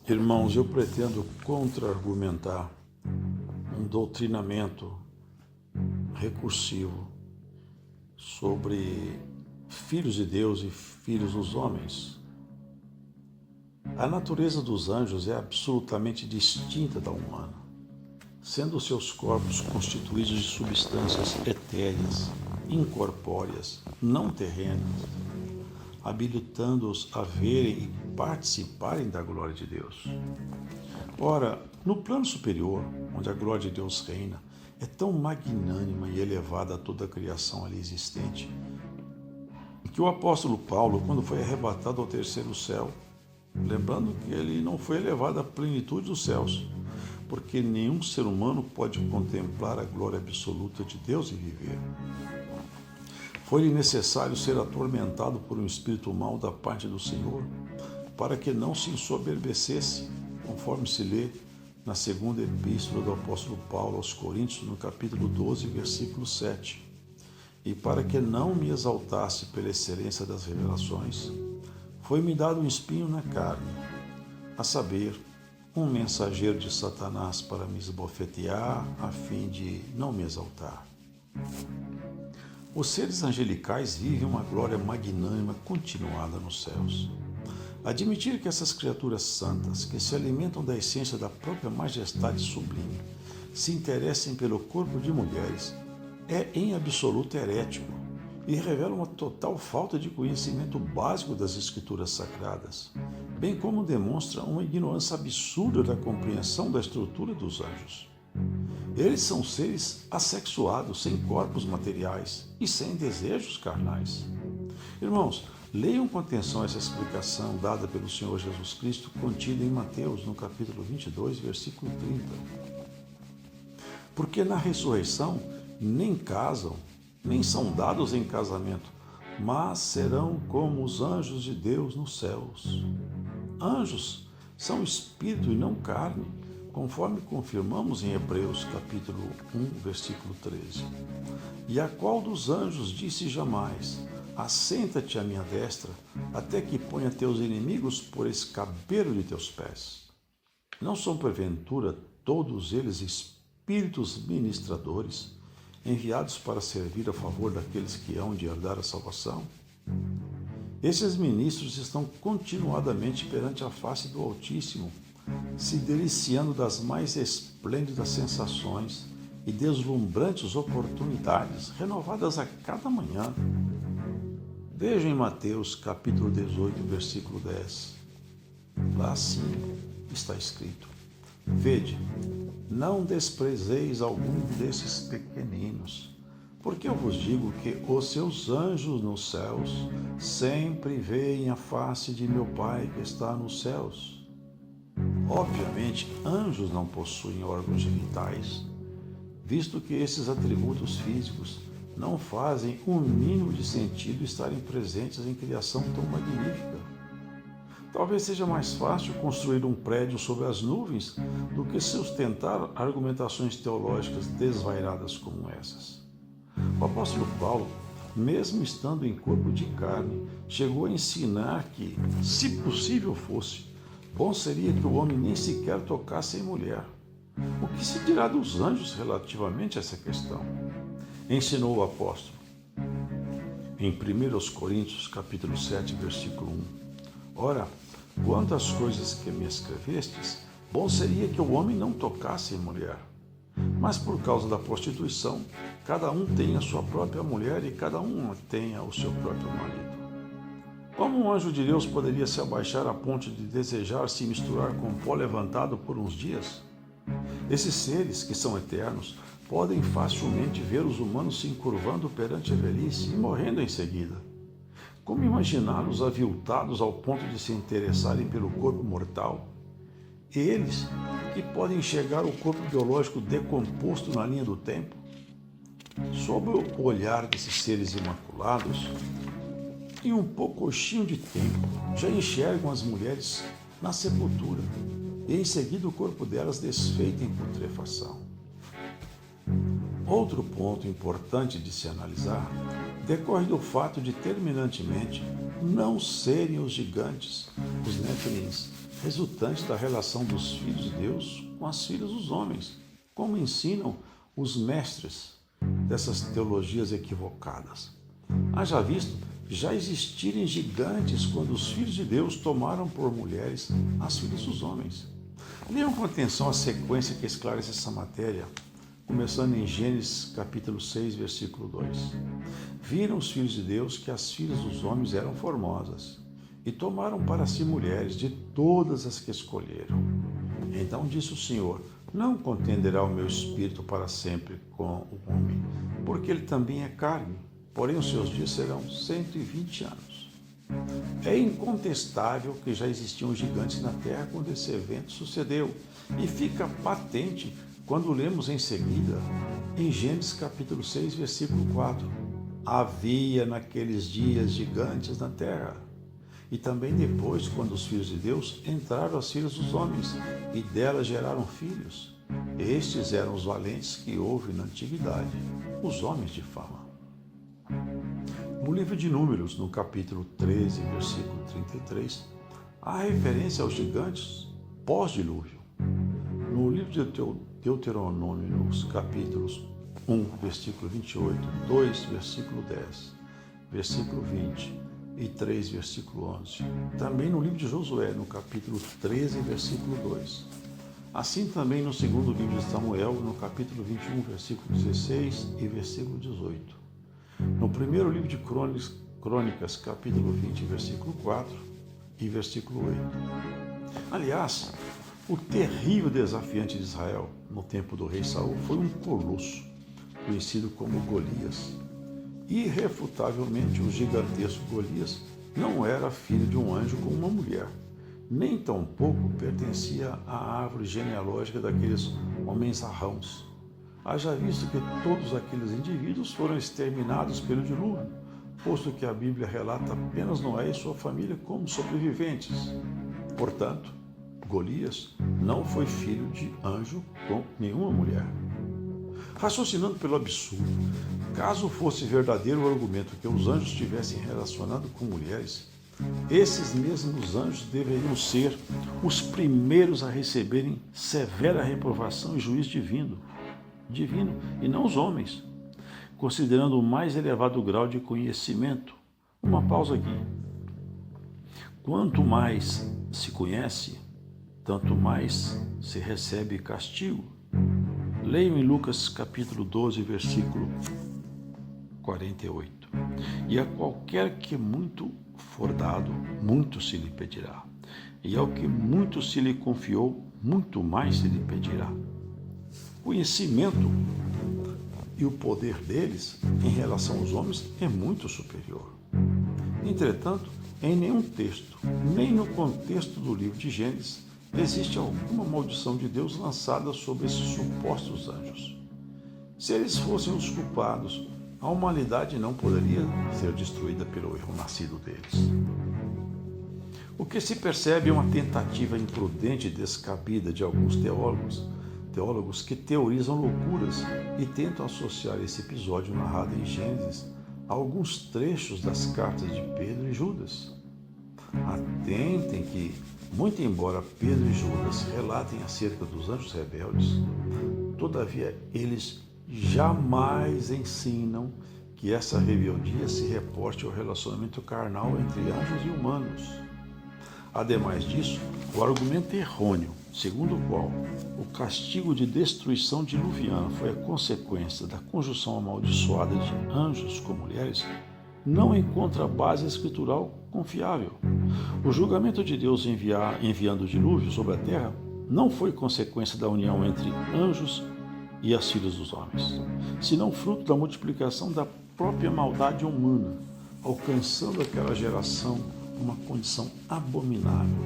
Irmãos, eu pretendo contra-argumentar um doutrinamento recursivo sobre filhos de Deus e filhos dos homens. A natureza dos anjos é absolutamente distinta da humana, sendo seus corpos constituídos de substâncias etéreas, incorpóreas, não terrenas, habilitando-os a verem e participarem da glória de Deus. Ora, no plano superior, onde a glória de Deus reina, é tão magnânima e elevada a toda a criação ali existente, que o apóstolo Paulo, quando foi arrebatado ao terceiro céu, lembrando que ele não foi elevado à plenitude dos céus, porque nenhum ser humano pode contemplar a glória absoluta de Deus e viver. Foi-lhe necessário ser atormentado por um espírito mau da parte do Senhor, para que não se ensoberbecesse, conforme se lê na segunda epístola do apóstolo Paulo aos Coríntios, no capítulo 12, versículo 7. E para que não me exaltasse pela excelência das revelações, foi-me dado um espinho na carne, a saber, um mensageiro de Satanás para me esbofetear, a fim de não me exaltar. Os seres angelicais vivem uma glória magnânima continuada nos céus. Admitir que essas criaturas santas, que se alimentam da essência da própria majestade sublime, se interessem pelo corpo de mulheres, é em absoluto herético e revela uma total falta de conhecimento básico das Escrituras Sagradas, bem como demonstra uma ignorância absurda da compreensão da estrutura dos anjos. Eles são seres assexuados, sem corpos materiais e sem desejos carnais. Irmãos, leiam com atenção essa explicação dada pelo Senhor Jesus Cristo, contida em Mateus, no capítulo 22, versículo 30. Porque na ressurreição nem casam, nem são dados em casamento, mas serão como os anjos de Deus nos céus. Anjos são espírito e não carne, conforme confirmamos em Hebreus capítulo 1, versículo 13. E a qual dos anjos disse jamais: assenta-te à minha destra, até que ponha teus inimigos por escabelo de teus pés? Não são, porventura, todos eles espíritos ministradores, enviados para servir a favor daqueles que hão de herdar a salvação? Esses ministros estão continuadamente perante a face do Altíssimo, se deliciando das mais esplêndidas sensações e deslumbrantes oportunidades, renovadas a cada manhã. Vejam em Mateus, capítulo 18, versículo 10. Lá assim está escrito: vede, não desprezeis algum desses pequeninos, porque eu vos digo que os seus anjos nos céus sempre veem a face de meu Pai que está nos céus. Obviamente, anjos não possuem órgãos genitais, visto que esses atributos físicos não fazem o mínimo de sentido estarem presentes em criação tão magnífica. Talvez seja mais fácil construir um prédio sobre as nuvens do que sustentar argumentações teológicas desvairadas como essas. O apóstolo Paulo, mesmo estando em corpo de carne, chegou a ensinar que, se possível fosse, bom seria que o homem nem sequer tocasse em mulher. O que se dirá dos anjos relativamente a essa questão? Ensinou o apóstolo em 1 Coríntios, capítulo 7, versículo 1. Ora, quanto às coisas que me escrevestes, bom seria que o homem não tocasse em mulher. Mas por causa da prostituição, cada um tem a sua própria mulher e cada um tenha o seu próprio marido. Como um anjo de Deus poderia se abaixar a ponto de desejar se misturar com o pó levantado por uns dias? Esses seres, que são eternos, podem facilmente ver os humanos se encurvando perante a velhice e morrendo em seguida. Como imaginá-los aviltados ao ponto de se interessarem pelo corpo mortal? Eles, que podem enxergar o corpo biológico decomposto na linha do tempo? Sob o olhar desses seres imaculados, em um poucochinho de tempo, já enxergam as mulheres na sepultura e em seguida o corpo delas desfeito em putrefação. Outro ponto importante de se analisar decorre do fato de, terminantemente, não serem os gigantes, os Nefilins, resultantes da relação dos filhos de Deus com as filhas dos homens, como ensinam os mestres dessas teologias equivocadas. Haja visto já existirem gigantes quando os filhos de Deus tomaram por mulheres as filhas dos homens. Leiam com atenção a sequência que esclarece essa matéria, começando em Gênesis capítulo 6, versículo 2. Viram os filhos de Deus que as filhas dos homens eram formosas, e tomaram para si mulheres de todas as que escolheram. Então disse o Senhor: não contenderá o meu espírito para sempre com o homem, porque ele também é carne, porém os seus dias serão 120 anos. É incontestável que já existiam gigantes na terra quando esse evento sucedeu, e fica patente quando lemos em seguida, em Gênesis capítulo 6, versículo 4. Havia naqueles dias gigantes na terra. E também depois, quando os filhos de Deus entraram as filhas dos homens, e delas geraram filhos. Estes eram os valentes que houve na antiguidade, os homens de fama. No livro de Números, no capítulo 13, versículo 33, há referência aos gigantes pós-dilúvio. No livro de Deuteronômio, nos capítulos 1, versículo 28, 2, versículo 10, versículo 20 e 3, versículo 11. Também no livro de Josué, no capítulo 13, versículo 2. Assim também no segundo livro de Samuel, no capítulo 21, versículo 16 e versículo 18. No primeiro livro de Crônicas, capítulo 20, versículo 4 e versículo 8. Aliás, o terrível desafiante de Israel no tempo do rei Saul foi um colosso, conhecido como Golias. Irrefutavelmente, o gigantesco Golias não era filho de um anjo com uma mulher, nem tampouco pertencia à árvore genealógica daqueles homens arrãos. Haja visto que todos aqueles indivíduos foram exterminados pelo dilúvio, posto que a Bíblia relata apenas Noé e sua família como sobreviventes. Portanto, Golias não foi filho de anjo com nenhuma mulher. Raciocinando pelo absurdo, caso fosse verdadeiro o argumento que os anjos estivessem relacionados com mulheres, esses mesmos anjos deveriam ser os primeiros a receberem severa reprovação e juízo divino, e não os homens, considerando o mais elevado grau de conhecimento. Uma pausa aqui. Quanto mais se conhece, tanto mais se recebe castigo. Leiam em Lucas capítulo 12, versículo 48. E a qualquer que muito for dado, muito se lhe pedirá. E ao que muito se lhe confiou, muito mais se lhe pedirá. Conhecimento e o poder deles em relação aos homens é muito superior. Entretanto, em nenhum texto, nem no contexto do livro de Gênesis, existe alguma maldição de Deus lançada sobre esses supostos anjos. Se eles fossem os culpados, a humanidade não poderia ser destruída pelo erro nascido deles. O que se percebe é uma tentativa imprudente e descabida de alguns teólogos que teorizam loucuras e tentam associar esse episódio narrado em Gênesis a alguns trechos das cartas de Pedro e Judas. Atentem que, muito embora Pedro e Judas relatem acerca dos anjos rebeldes, todavia eles jamais ensinam que essa rebeldia se reporte ao relacionamento carnal entre anjos e humanos. Ademais disso, o argumento errôneo, segundo o qual o castigo de destruição diluviana foi a consequência da conjunção amaldiçoada de anjos com mulheres, não encontra base escritural confiável. O julgamento de Deus enviando o dilúvio sobre a terra não foi consequência da união entre anjos e as filhas dos homens, senão fruto da multiplicação da própria maldade humana, alcançando aquela geração uma condição abominável,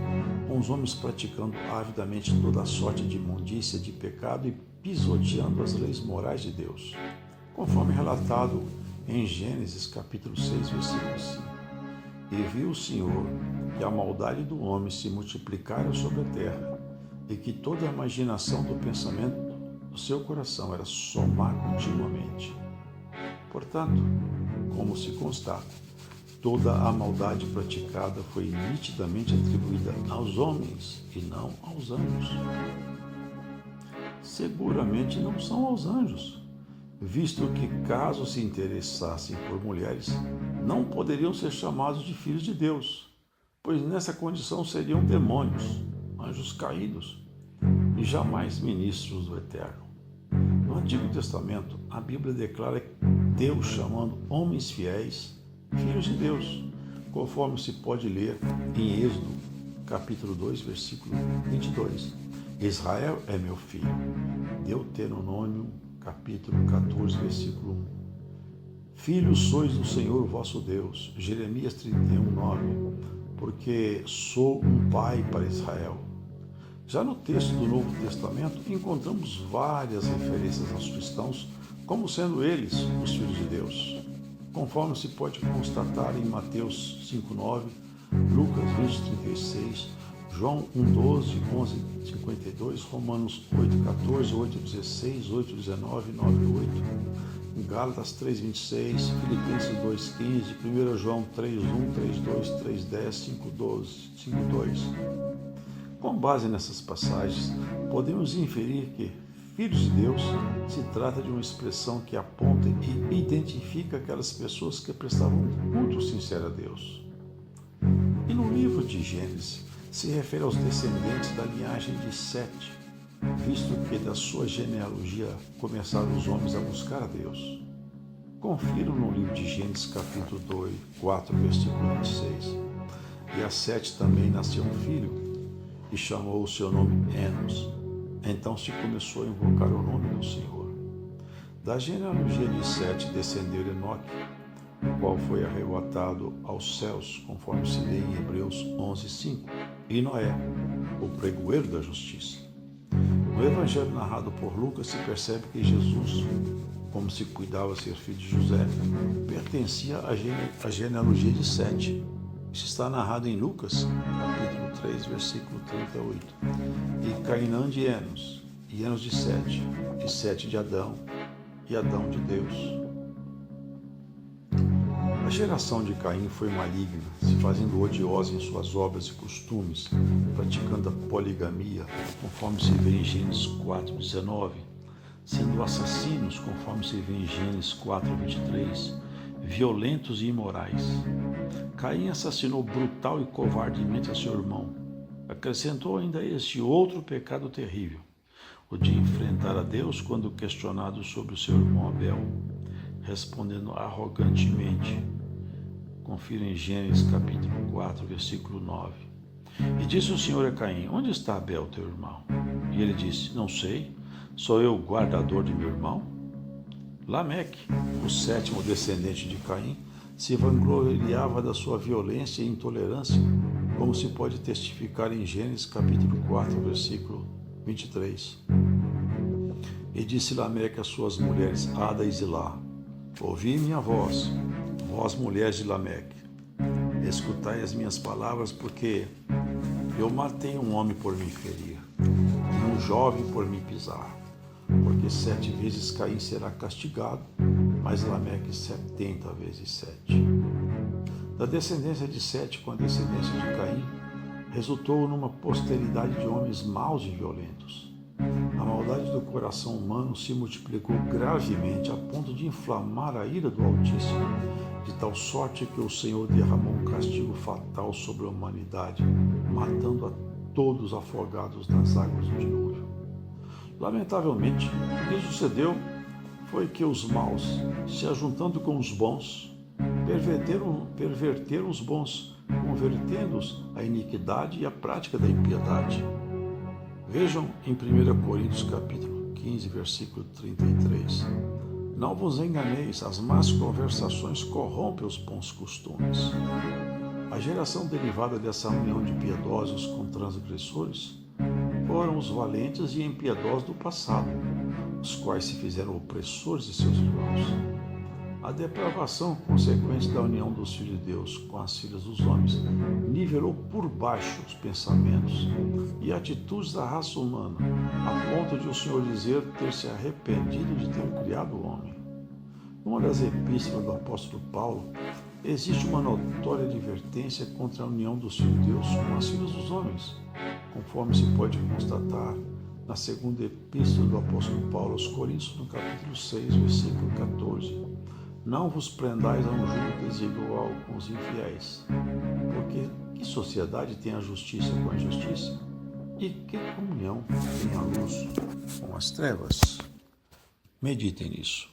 com os homens praticando avidamente toda a sorte de imundícia, de pecado e pisoteando as leis morais de Deus, conforme relatado em Gênesis capítulo 6, versículo 5. E viu o Senhor que a maldade do homem se multiplicara sobre a terra, e que toda a imaginação do pensamento do seu coração era somar continuamente. Portanto, como se constata, toda a maldade praticada foi nitidamente atribuída aos homens e não aos anjos. Seguramente não são aos anjos, visto que, caso se interessassem por mulheres, não poderiam ser chamados de filhos de Deus, pois nessa condição seriam demônios, anjos caídos, e jamais ministros do Eterno. No Antigo Testamento, a Bíblia declara Deus chamando homens fiéis filhos de Deus, conforme se pode ler em Êxodo, capítulo 2, versículo 22. Israel é meu filho. Deuteronômio, capítulo 14, versículo 1. Filhos sois do Senhor vosso Deus. Jeremias 31, 9. Porque sou um pai para Israel. Já no texto do Novo Testamento, encontramos várias referências aos cristãos como sendo eles os filhos de Deus, conforme se pode constatar em Mateus 5:9, Lucas 20:36, João 1:12, 11:52, Romanos 8:14, 8:16, 8:19, 9:8, Gálatas 3:26, Filipenses 2:15, 1 João 3:1, 3:2, 3:10, 5:12, 5:2. Com base nessas passagens, podemos inferir que filhos de Deus se trata de uma expressão que aponta e identifica aquelas pessoas que prestavam culto sincero a Deus. E no livro de Gênesis se refere aos descendentes da linhagem de Sete, visto que da sua genealogia começaram os homens a buscar a Deus. Confiram no livro de Gênesis capítulo 4, versículo 26. E a Sete também nasceu um filho, e chamou o seu nome Enos. Então se começou a invocar o nome do Senhor. Da genealogia de Sete descendeu Enoque, o qual foi arrebatado aos céus, conforme se lê em Hebreus 11:5, e Noé, o pregoeiro da justiça. No evangelho narrado por Lucas se percebe que Jesus, como se cuidava ser filho de José, pertencia à genealogia de Sete. Isso está narrado em Lucas, capítulo 3, versículo 38. E Cainã de Enos, e Enos de Sete, e Sete de Adão, e Adão de Deus. A geração de Caim foi maligna, se fazendo odiosa em suas obras e costumes, praticando a poligamia, conforme se vê em Gênesis 4:19, sendo assassinos, conforme se vê em Gênesis 4:23, violentos e imorais. Caim assassinou brutal e covardemente a seu irmão. Acrescentou ainda este outro pecado terrível, o de enfrentar a Deus quando questionado sobre o seu irmão Abel, respondendo arrogantemente. Confira em Gênesis capítulo 4, versículo 9. E disse o Senhor a Caim: onde está Abel, teu irmão? E ele disse: não sei, sou eu o guardador de meu irmão? Lameque, o sétimo descendente de Caim, se vangloriava da sua violência e intolerância, como se pode testificar em Gênesis capítulo 4, versículo 23. E disse Lameque às suas mulheres Ada e Zilá: ouvi minha voz, vós mulheres de Lameque, escutai as minhas palavras, porque eu matei um homem por me ferir, e um jovem por me pisar. Porque 7 vezes Caim será castigado, mas Lameque 70 vezes 7. Da descendência de Sete com a descendência de Caim, resultou numa posteridade de homens maus e violentos. A maldade do coração humano se multiplicou gravemente a ponto de inflamar a ira do Altíssimo, de tal sorte que o Senhor derramou um castigo fatal sobre a humanidade, matando a todos afogados nas águas do dilúvio. Lamentavelmente, o que sucedeu foi que os maus, se ajuntando com os bons, perverteram os bons, convertendo-os à iniquidade e à prática da impiedade. Vejam em 1 Coríntios capítulo 15, versículo 33. Não vos enganeis, as más conversações corrompem os bons costumes. A geração derivada dessa união de piedosos com transgressores foram os valentes e impiedosos do passado, os quais se fizeram opressores de seus irmãos. A depravação consequente da união dos filhos de Deus com as filhas dos homens nivelou por baixo os pensamentos e atitudes da raça humana, a ponto de o Senhor dizer ter se arrependido de ter criado o homem. Numa das epístolas do apóstolo Paulo, existe uma notória advertência contra a união dos filhos de Deus com as filhas dos homens, conforme se pode constatar na segunda epístola do apóstolo Paulo aos Coríntios, no capítulo 6, versículo 14. Não vos prendais a um jugo desigual com os infiéis, porque que sociedade tem a justiça com a injustiça? E que comunhão tem a luz com as trevas? Meditem nisso.